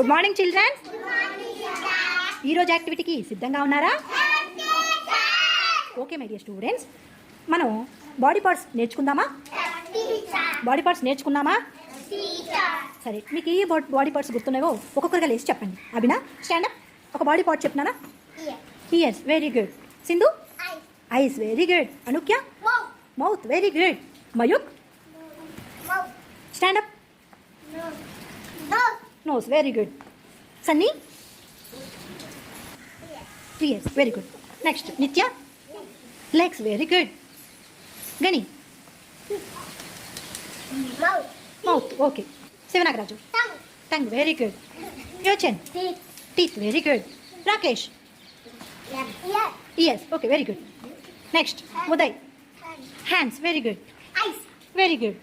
Good morning children. ఈరోజు యాక్టివిటీకి సిద్ధంగా ఉన్నారా? ఓకే మై డియర్ స్టూడెంట్స్, మనం బాడీ పార్ట్స్ నేర్చుకుందామా? బాడీ పార్ట్స్ నేర్చుకున్నామా? సరే, మీకు ఏ బాడీ పార్ట్స్ గుర్తున్నాయో ఒక్కొక్కరిగా లేచి చెప్పండి. అభినా, స్టాండప్. ఒక బాడీ పార్ట్ చెప్తున్నానా? Ears, very good. Sindhu, eyes, very good. Anukya, mouth, very good. Mayuk, stand up. Nose, very good. Sunny, ears, very good. Next Nitya, legs, very good. Gani, mouth, okay. Sivanagaraju, tongue, very good. Yochan, teeth, very good. Rakesh, ears, okay, very good. Next, Uday, hands, very good. Eyes, very good.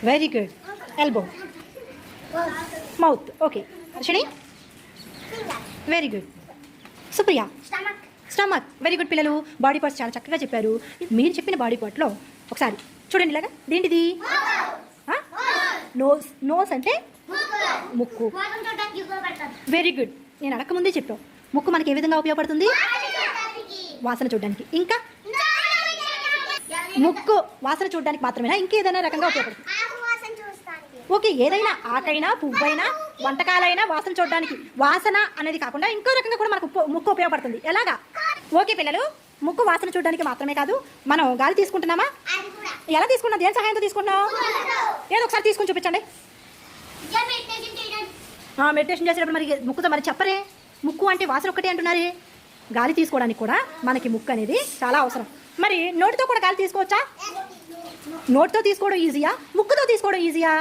Very good. Elbow, mouth, okay. Arshini, very good. Supriya, stomach, very good. పిల్లలు body parts చాలా చక్కగా చెప్పారు. మీరు చెప్పిన body పార్ట్లో ఒకసారి చూడండి. ఇలాగా దేంటిది? నోస్. నోస్ అంటే ముక్కు. Very good. నేను అడగకముందే చెప్పావు. ముక్కు మనకి ఏ విధంగా ఉపయోగపడుతుంది? వాసన చూడడానికి. ఇంకా ముక్కు వాసన చూడడానికి మాత్రమేనా? ఇంకేదైనా రకంగా ఉపయోగపడుతుంది? ఓకే, ఏదైనా ఆకైనా పువ్వైనా వంటకాలైనా వాసన చూడడానికి. వాసన అనేది కాకుండా ఇంకో రకంగా కూడా మనకు ముక్కు ఉపయోగపడుతుంది. ఎలాగా? ఓకే పిల్లలు, ముక్కు వాసన చూడడానికి మాత్రమే కాదు, మనం గాలి తీసుకుంటున్నామా? ఎలా తీసుకున్నాం? దేని సహాయంతో తీసుకుంటున్నాం? ఏదో ఒకసారి తీసుకుని చూపించండి. మెడిటేషన్ చేసేటప్పుడు మరి ముక్కుతో మరి చెప్పరే. ముక్కు అంటే వాసన ఒక్కటే అంటున్నారే. గాలి తీసుకోవడానికి కూడా మనకి ముక్కు అనేది చాలా అవసరం. మరి నోటితో కూడా గాలి తీసుకోవచ్చా? నోటితో తీసుకోవడం ఈజీయా, ముక్కుతో తీసుకోవడం ఈజీయా?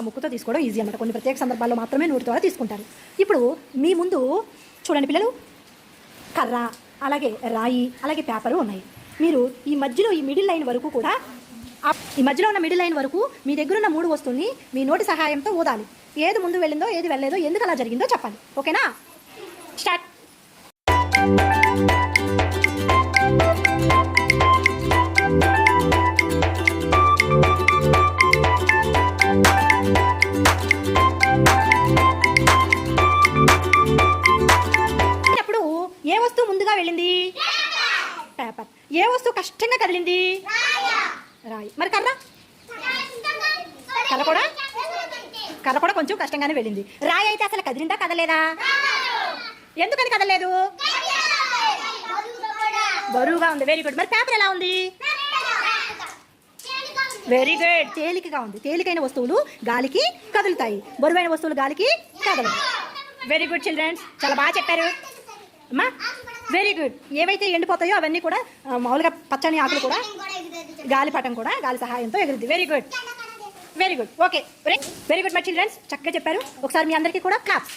ముక్కుతో తీసుకోవడం ఈజీ అన్నమాట. కొన్ని ప్రత్యేక సందర్భాల్లో మాత్రమే నోటి ద్వారా తీసుకుంటారు. ఇప్పుడు మీ ముందు చూడండి పిల్లలు, కర్ర, అలాగే రాయి, అలాగే పేపరు ఉన్నాయి. మీరు ఈ మధ్యలో ఈ మిడిల్ లైన్ వరకు కూడా, ఈ మధ్యలో ఉన్న మిడిల్ లైన్ వరకు మీ దగ్గర ఉన్న 3 వస్తువుని మీ నోటి సహాయంతో ఊదాలి. ఏది ముందు వెళ్ళిందో ఏది వెళ్ళలేదో ఎందుకు అలా జరిగిందో చెప్పాలి. ఓకేనా? స్టార్ట్. ఏ వస్తువు ముందుగా వెళ్ళింది? పేపర్. ఏ వస్తువు కష్టంగా కదిలింది? రాయి. మరి కర్ర? కర్ర కూడా కొంచెం కష్టంగానే వెళ్ళింది. రాయి అయితే అసలు కదిలిందా కదలేదా? ఎందుకని కదలేదు? బరువుగా ఉంది. Very good. మరి పేపర్ ఎలా ఉంది? వెరీ గుడ్, తేలికగా ఉంది. తేలికైన వస్తువులు గాలికి కదులుతాయి, బరువైన వస్తువులు గాలికి కదలవు. వెరీ గుడ్ చిల్డ్రన్స్, చాలా బాగా చెప్పారు అమ్మా. Very good. ఏవైతే ఎండిపోతాయో అవన్నీ కూడా మామూలుగా పచ్చని ఆకులు కూడా గాలిపటం కూడా గాలి సహాయంతో ఎగురుద్ది. Very good, very good. Okay, very good my childrens, చక్కగా చెప్పారు. ఒకసారి మీ అందరికీ కూడా క్లాప్స్.